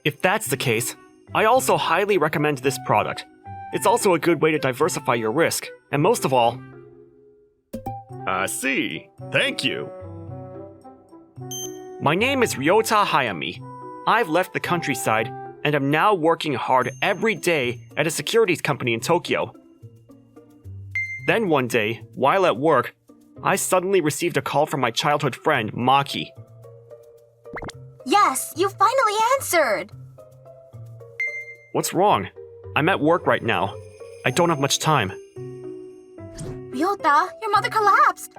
If that's the case, I also highly recommend this product. It's also a good way to diversify your risk, and most of all... I see. Thank you. My name is Ryota Hayami. I've left the countryside and am now working hard every day at a securities company in Tokyo. Then one day, while at work, I suddenly received a call from my childhood friend, Maki. Yes, you finally answered! What's wrong? I'm at work right now. I don't have much time. Ryota, your mother collapsed!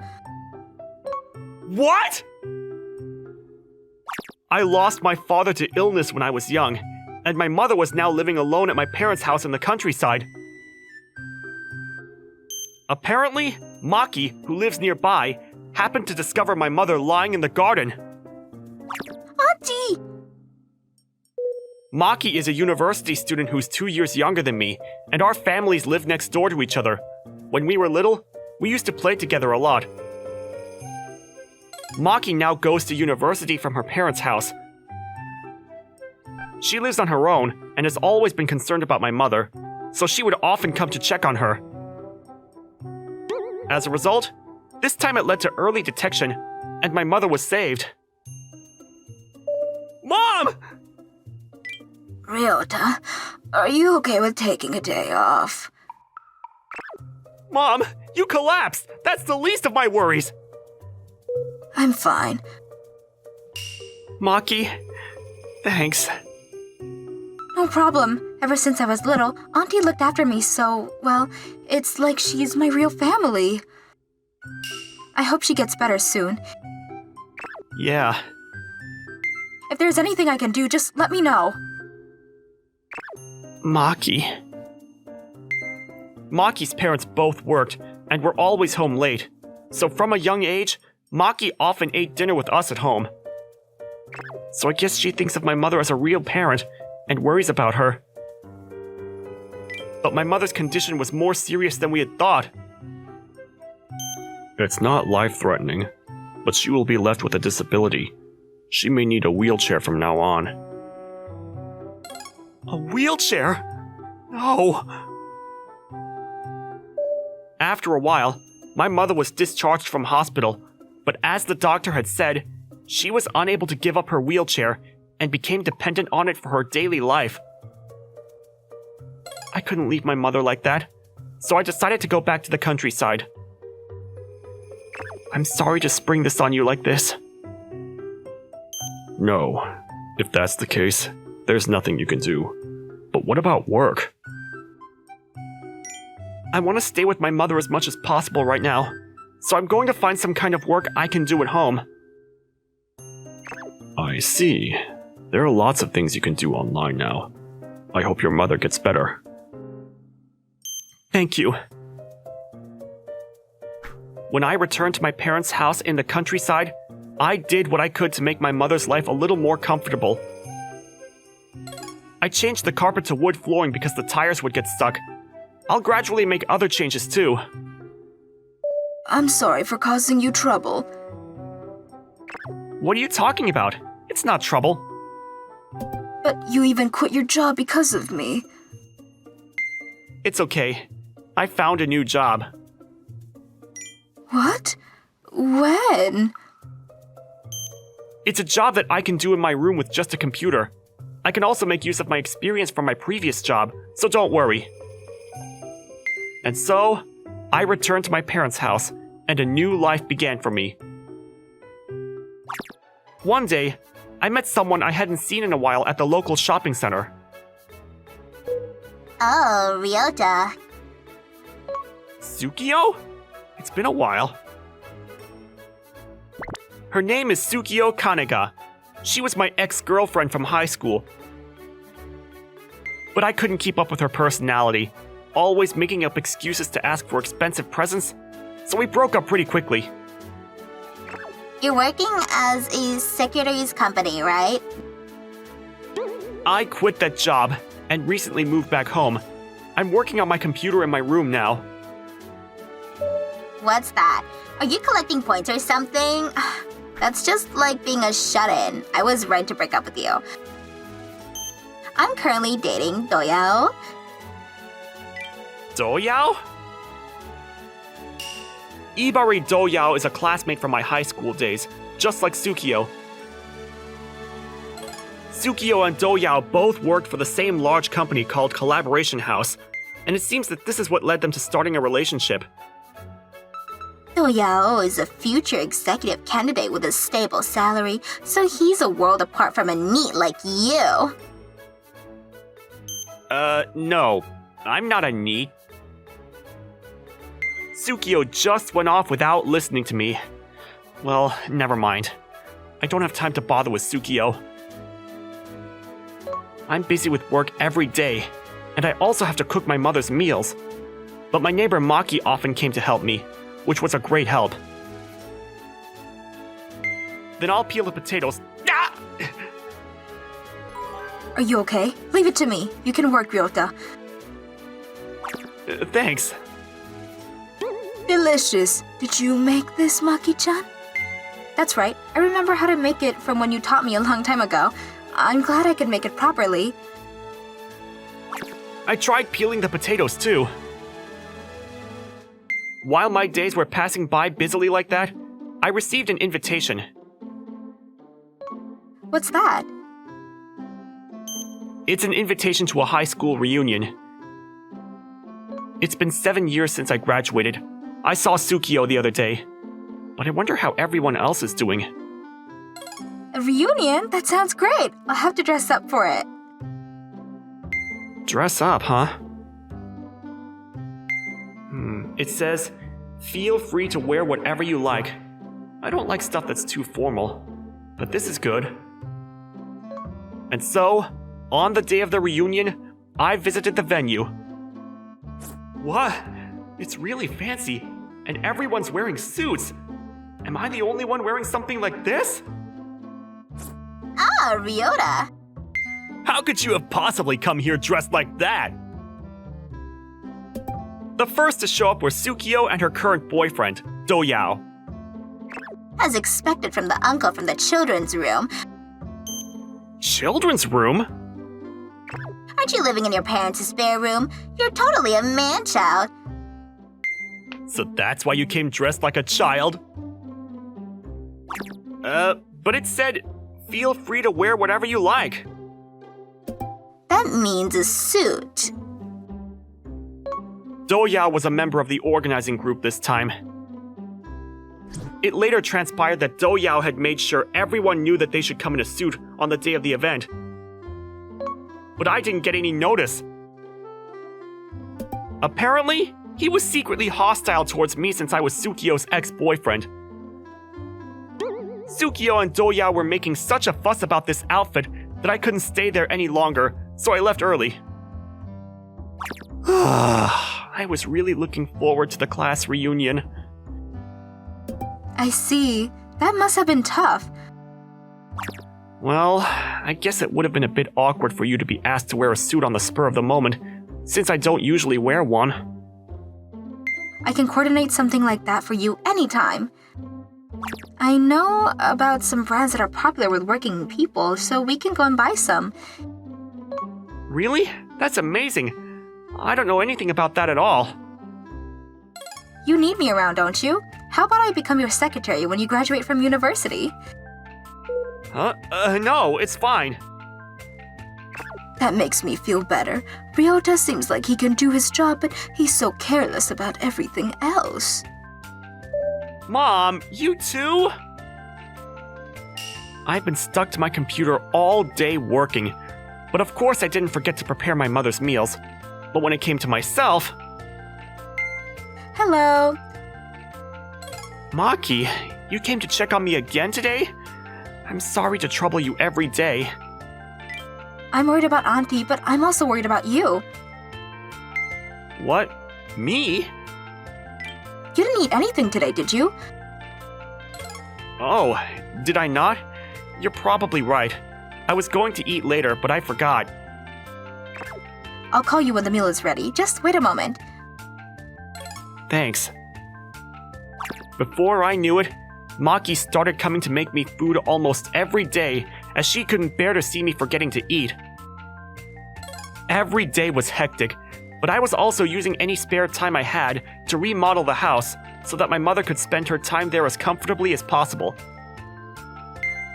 What?! I lost my father to illness when I was young, and my mother was now living alone at my parents' house in the countryside. Apparently, Maki, who lives nearby, happened to discover my mother lying in the garden. Auntie! Maki is a university student who's 2 years younger than me, and our families live next door to each other. When we were little, we used to play together a lot. Maki now goes to university from her parents' house. She lives on her own and has always been concerned about my mother, so she would often come to check on her. As a result, this time it led to early detection, and my mother was saved. Mom! Ryota, are you okay with taking a day off? Mom, you collapsed! That's the least of my worries! I'm fine. Maki, thanks. No problem. Ever since I was little, Auntie looked after me so, well, it's like she's my real family. I hope she gets better soon. Yeah. If there's anything I can do, just let me know. Maki. Maki's parents both worked and were always home late, so from a young age, Maki often ate dinner with us at home. So I guess she thinks of my mother as a real parent and worries about her. But my mother's condition was more serious than we had thought. It's not life-threatening, but she will be left with a disability. She may need a wheelchair from now on. A wheelchair? No! After a while, my mother was discharged from hospital, but as the doctor had said, she was unable to give up her wheelchair and became dependent on it for her daily life. I couldn't leave my mother like that, so I decided to go back to the countryside. I'm sorry to spring this on you like this. No, if that's the case, there's nothing you can do. But what about work? I want to stay with my mother as much as possible right now, so I'm going to find some kind of work I can do at home. I see. There are lots of things you can do online now. I hope your mother gets better. Thank you. When I returned to my parents' house in the countryside, I did what I could to make my mother's life a little more comfortable. I changed the carpet to wood flooring because the tires would get stuck. I'll gradually make other changes too. I'm sorry for causing you trouble. What are you talking about? It's not trouble. But you even quit your job because of me. It's okay. I found a new job. What? When? It's a job that I can do in my room with just a computer. I can also make use of my experience from my previous job, so don't worry. And so, I returned to my parents' house, and a new life began for me. One day, I met someone I hadn't seen in a while at the local shopping center. Oh, Ryota. Tsukio? It's been a while. Her name is Tsukio Kanega. She was my ex-girlfriend from high school. But I couldn't keep up with her personality, always making up excuses to ask for expensive presents, so we broke up pretty quickly. You're working as a securities company, right? I quit that job and recently moved back home. I'm working on my computer in my room now. What's that? Are you collecting points or something? That's just like being a shut-in. I was right to break up with you. I'm currently dating Doyao. Doyao? Ibari Doyao is a classmate from my high school days, just like Tsukio. Tsukio and Doyao both worked for the same large company called Collaboration House, and it seems that this is what led them to starting a relationship. Doyao is a future executive candidate with a stable salary, so he's a world apart from a NEET like you. No. I'm not a NEET. Tsukio just went off without listening to me. Well, never mind. I don't have time to bother with Tsukio. I'm busy with work every day, and I also have to cook my mother's meals. But my neighbor Maki often came to help me, which was a great help. Then I'll peel the potatoes. Ah! Are you okay? Leave it to me. You can work, Ryota. Thanks. Delicious. Did you make this, Maki-chan? That's right. I remember how to make it from when you taught me a long time ago. I'm glad I could make it properly. I tried peeling the potatoes too. While my days were passing by busily like that, I received an invitation. What's that? It's an invitation to a high school reunion. It's been 7 years since I graduated. I saw Tsukio the other day, but I wonder how everyone else is doing. A reunion? That sounds great. I'll have to dress up for it. Dress up, huh? It says, feel free to wear whatever you like. I don't like stuff that's too formal, but this is good. And so, on the day of the reunion, I visited the venue. What? It's really fancy, and everyone's wearing suits. Am I the only one wearing something like this? Ah, Ryota. How could you have possibly come here dressed like that? The first to show up were Tsukio and her current boyfriend, Doyao. As expected from the uncle from the children's room. Children's room? Aren't you living in your parents' spare room? You're totally a man-child. So that's why you came dressed like a child? But it said, feel free to wear whatever you like. That means a suit. Doyao was a member of the organizing group this time. It later transpired that Doyao had made sure everyone knew that they should come in a suit on the day of the event. But I didn't get any notice. Apparently, he was secretly hostile towards me since I was Tsukio's ex-boyfriend. Tsukio and Doyao were making such a fuss about this outfit that I couldn't stay there any longer, so I left early. I was really looking forward to the class reunion. I see. That must have been tough. Well, I guess it would have been a bit awkward for you to be asked to wear a suit on the spur of the moment, since I don't usually wear one. I can coordinate something like that for you anytime. I know about some brands that are popular with working people, so we can go and buy some. Really? That's amazing. I don't know anything about that at all. You need me around, don't you? How about I become your secretary when you graduate from university? No, it's fine. That makes me feel better. Ryota seems like he can do his job, but he's so careless about everything else. Mom, you too? I've been stuck to my computer all day working, but of course I didn't forget to prepare my mother's meals. But when it came to myself... Hello. Maki, you came to check on me again today? I'm sorry to trouble you every day. I'm worried about Auntie, but I'm also worried about you. What? Me? You didn't eat anything today, did you? Oh, did I not? You're probably right. I was going to eat later, but I forgot. I'll call you when the meal is ready. Just wait a moment. Thanks. Before I knew it, Maki started coming to make me food almost every day, as she couldn't bear to see me forgetting to eat. Every day was hectic, but I was also using any spare time I had to remodel the house so that my mother could spend her time there as comfortably as possible.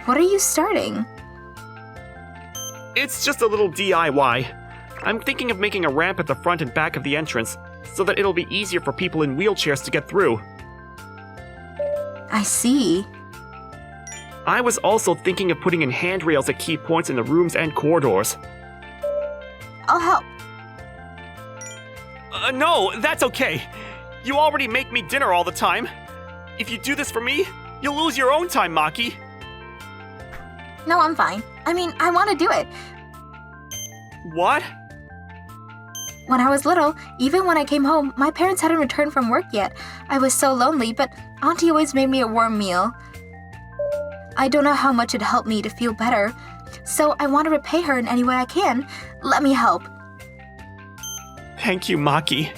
What are you starting? It's just a little DIY. I'm thinking of making a ramp at the front and back of the entrance so that it'll be easier for people in wheelchairs to get through. I see. I was also thinking of putting in handrails at key points in the rooms and corridors. I'll help. No, that's okay. You already make me dinner all the time. If you do this for me, you'll lose your own time, Maki. No, I'm fine. I mean, I want to do it. What? When I was little, even when I came home, my parents hadn't returned from work yet. I was so lonely, but Auntie always made me a warm meal. I don't know how much it helped me to feel better, so I want to repay her in any way I can. Let me help. Thank you, Maki.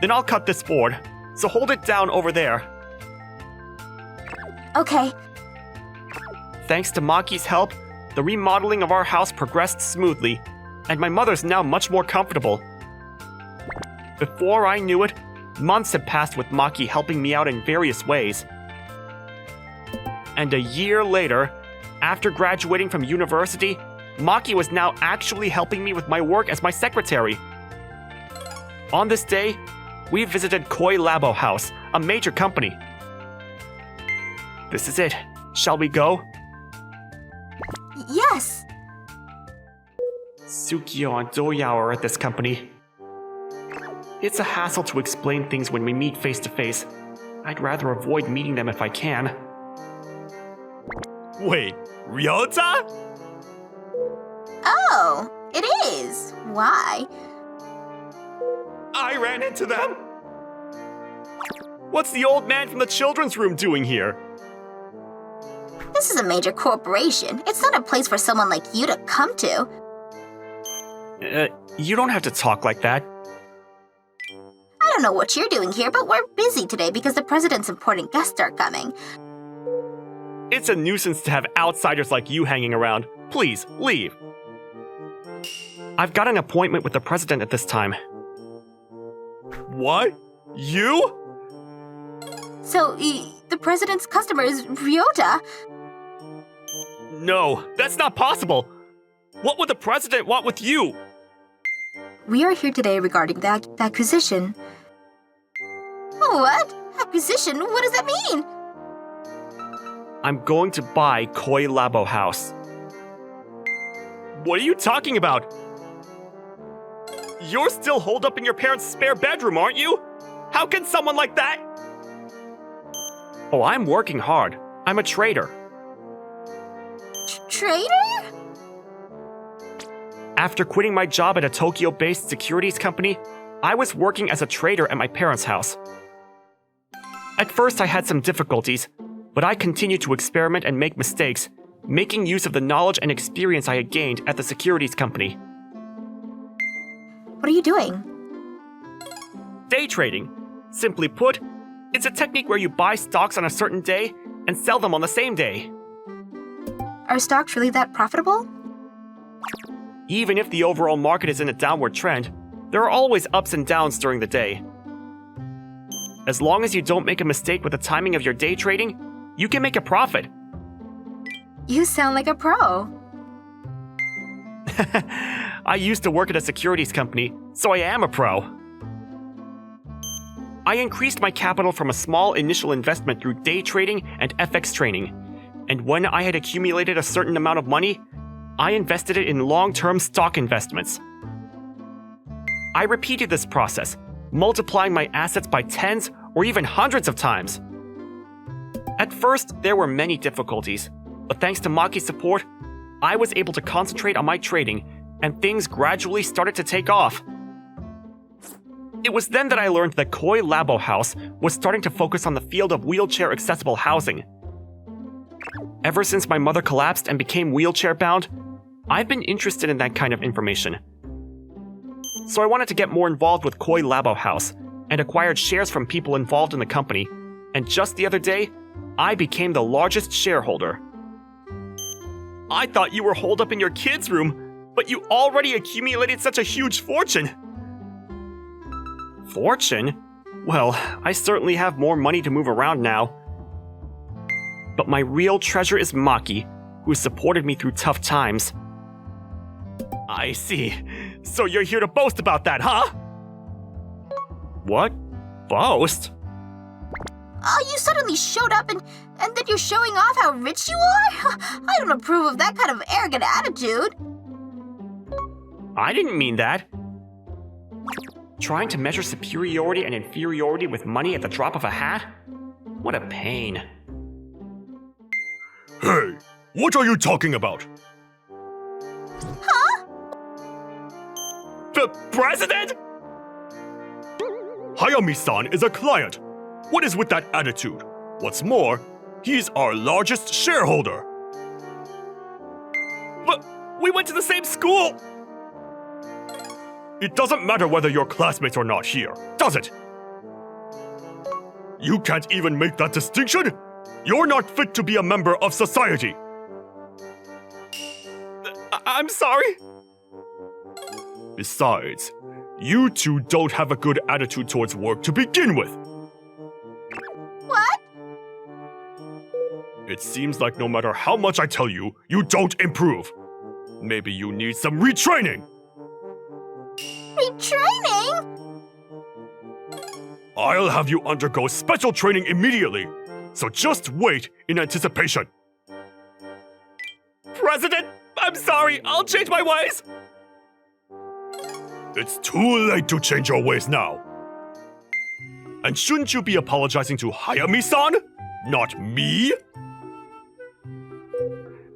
Then I'll cut this board, so hold it down over there. Okay. Thanks to Maki's help, the remodeling of our house progressed smoothly, and my mother's now much more comfortable. Before I knew it, months had passed with Maki helping me out in various ways. And a year later, after graduating from university, Maki was now actually helping me with my work as my secretary. On this day, we visited Koi Labo House, a major company. This is it. Shall we go? Yes. Tsukio and Doyao are at this company. It's a hassle to explain things when we meet face to face. I'd rather avoid meeting them if I can. Wait, Ryota? Oh, it is. Why? I ran into them! What's the old man from the children's room doing here? This is a major corporation. It's not a place for someone like you to come to. You don't have to talk like that. I don't know what you're doing here, but we're busy today because the president's important guests are coming. It's a nuisance to have outsiders like you hanging around. Please, leave. I've got an appointment with the president at this time. What? You? So, the president's customer is Ryota? No, that's not possible. What would the president want with you? We are here today regarding the acquisition. What? Acquisition? What does that mean? I'm going to buy Koi Labo House. What are you talking about? You're still holed up in your parents' spare bedroom, aren't you? How can someone like that? Oh, I'm working hard. I'm a trader. Trader? After quitting my job at a Tokyo-based securities company, I was working as a trader at my parents' house. At first, I had some difficulties, but I continued to experiment and make mistakes, making use of the knowledge and experience I had gained at the securities company. What are you doing? Day trading. Simply put, it's a technique where you buy stocks on a certain day and sell them on the same day. Are stocks really that profitable? Even if the overall market is in a downward trend, there are always ups and downs during the day. As long as you don't make a mistake with the timing of your day trading, you can make a profit. You sound like a pro. I used to work at a securities company, so I am a pro. I increased my capital from a small initial investment through day trading and FX training, and when I had accumulated a certain amount of money, I invested it in long-term stock investments. I repeated this process, multiplying my assets by tens or even hundreds of times. At first, there were many difficulties, but thanks to Maki's support, I was able to concentrate on my trading, and things gradually started to take off. It was then that I learned that Koi Labo House was starting to focus on the field of wheelchair-accessible housing. Ever since my mother collapsed and became wheelchair-bound, I've been interested in that kind of information. So I wanted to get more involved with Koi Labo House, and acquired shares from people involved in the company, and just the other day, I became the largest shareholder. I thought you were holed up in your kids' room. But you already accumulated such a huge fortune. Fortune? Well, I certainly have more money to move around now. But my real treasure is Maki, who has supported me through tough times. I see. So you're here to boast about that, huh? What? Boast? Oh, you suddenly showed up and then you're showing off how rich you are? I don't approve of that kind of arrogant attitude. I didn't mean that. Trying to measure superiority and inferiority with money at the drop of a hat? What a pain. Hey, what are you talking about? Huh? The president? Hayami-san is a client. What is with that attitude? What's more, he's our largest shareholder. But we went to the same school! It doesn't matter whether you're classmates or not here, does it? You can't even make that distinction? You're not fit to be a member of society. I'm sorry. Besides, you two don't have a good attitude towards work to begin with. What? It seems like no matter how much I tell you, you don't improve. Maybe you need some retraining. Retraining? I'll have you undergo special training immediately, so just wait in anticipation. President, I'm sorry. I'll change my ways. It's too late to change your ways now. And shouldn't you be apologizing to Hayami-san? Not me?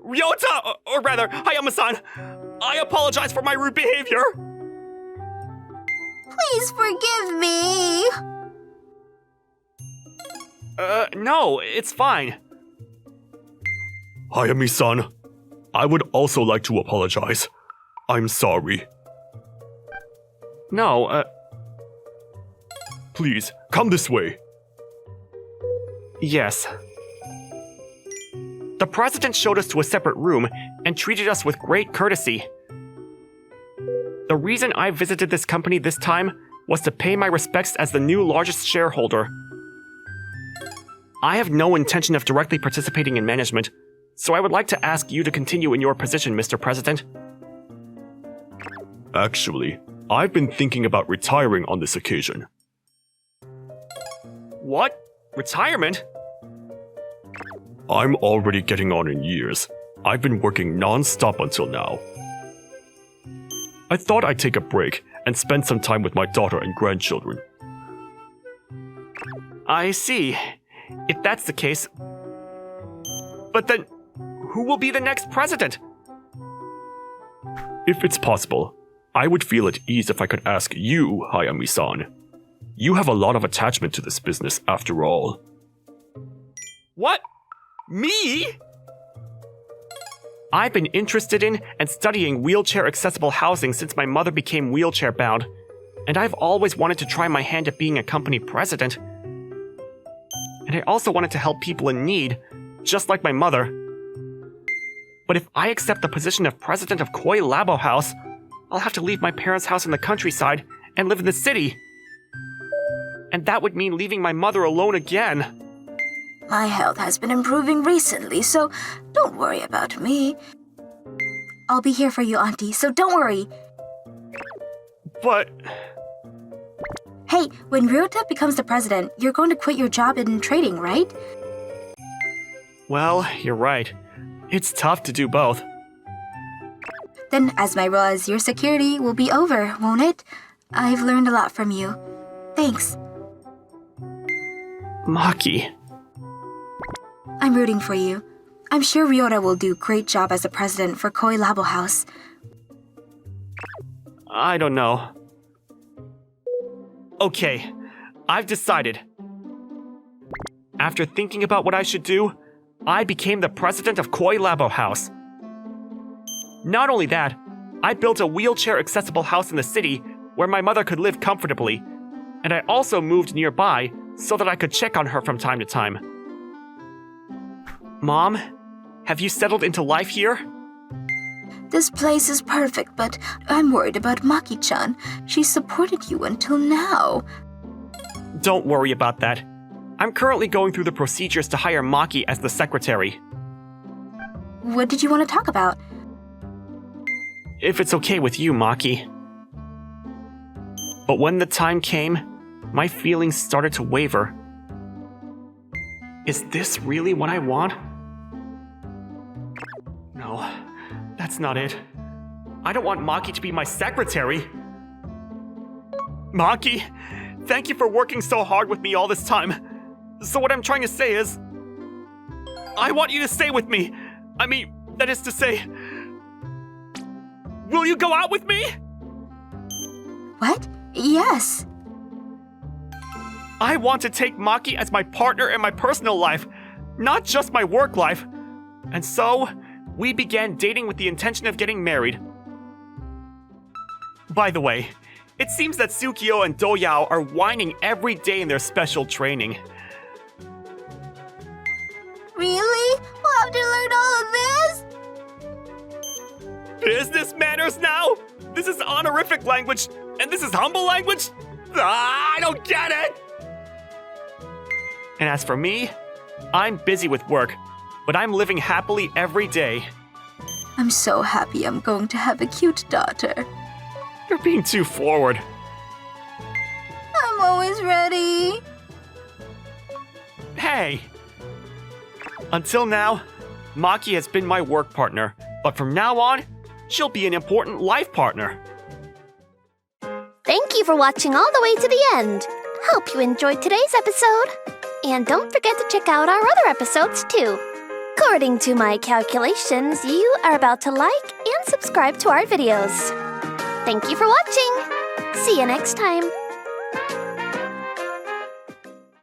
Ryota, or rather, Hayama-san, I apologize for my rude behavior. Please forgive me. No, it's fine. Hayami-san, I would also like to apologize. I'm sorry. No, Please, come this way. yes. The president showed us to a separate room and treated us with great courtesy. The reason I visited this company this time was to pay my respects as the new largest shareholder. I have no intention of directly participating in management, so I would like to ask you to continue in your position, Mr. President. Actually, I've been thinking about retiring on this occasion. What? Retirement? I'm already getting on in years. I've been working non-stop until now. I thought I'd take a break and spend some time with my daughter and grandchildren. I see. If that's the case... But then, who will be the next president? If it's possible, I would feel at ease if I could ask you, Hayami-san. You have a lot of attachment to this business after all. What? Me? I've been interested in and studying wheelchair-accessible housing since my mother became wheelchair-bound, and I've always wanted to try my hand at being a company president. And I also wanted to help people in need, just like my mother. But if I accept the position of president of Koi Labo House, I'll have to leave my parents' house in the countryside and live in the city. And that would mean leaving my mother alone again. My health has been improving recently, so don't worry about me. I'll be here for you, Auntie, so don't worry. But... Hey, when Ryota becomes the president, you're going to quit your job in trading, right? Well, you're right. It's tough to do both. Then, as my role as your security will be over, won't it? I've learned a lot from you. Thanks. Maki. I'm rooting for you. I'm sure Ryota will do a great job as the president for Koi Labo House. I don't know. Okay, I've decided. After thinking about what I should do, I became the president of Koi Labo House. Not only that, I built a wheelchair-accessible house in the city where my mother could live comfortably, and I also moved nearby so that I could check on her from time to time. Mom, have you settled into life here? This place is perfect, but I'm worried about Maki-chan. She supported you until now. Don't worry about that. I'm currently going through the procedures to hire Maki as the secretary. What did you want to talk about? If it's okay with you, Maki. But when the time came, my feelings started to waver. Is this really what I want? No, that's not it. I don't want Maki to be my secretary. Maki, thank you for working so hard with me all this time. So what I'm trying to say is, I want you to stay with me. I mean, that is to say, will you go out with me? What? Yes. I want to take Maki as my partner in my personal life, not just my work life. And so, we began dating with the intention of getting married. By the way, it seems that Tsukio and Doyao are whining every day in their special training. Really? We'll have to learn all of this? Business manners now? This is honorific language, and this is humble language? I don't get it! And as for me, I'm busy with work, but I'm living happily every day. I'm so happy I'm going to have a cute daughter. You're being too forward. I'm always ready. Hey! Until now, Maki has been my work partner, but from now on, she'll be an important life partner. Thank you for watching all the way to the end. Hope you enjoyed today's episode. And don't forget to check out our other episodes too. According to my calculations, you are about to like and subscribe to our videos. Thank you for watching. See you next time.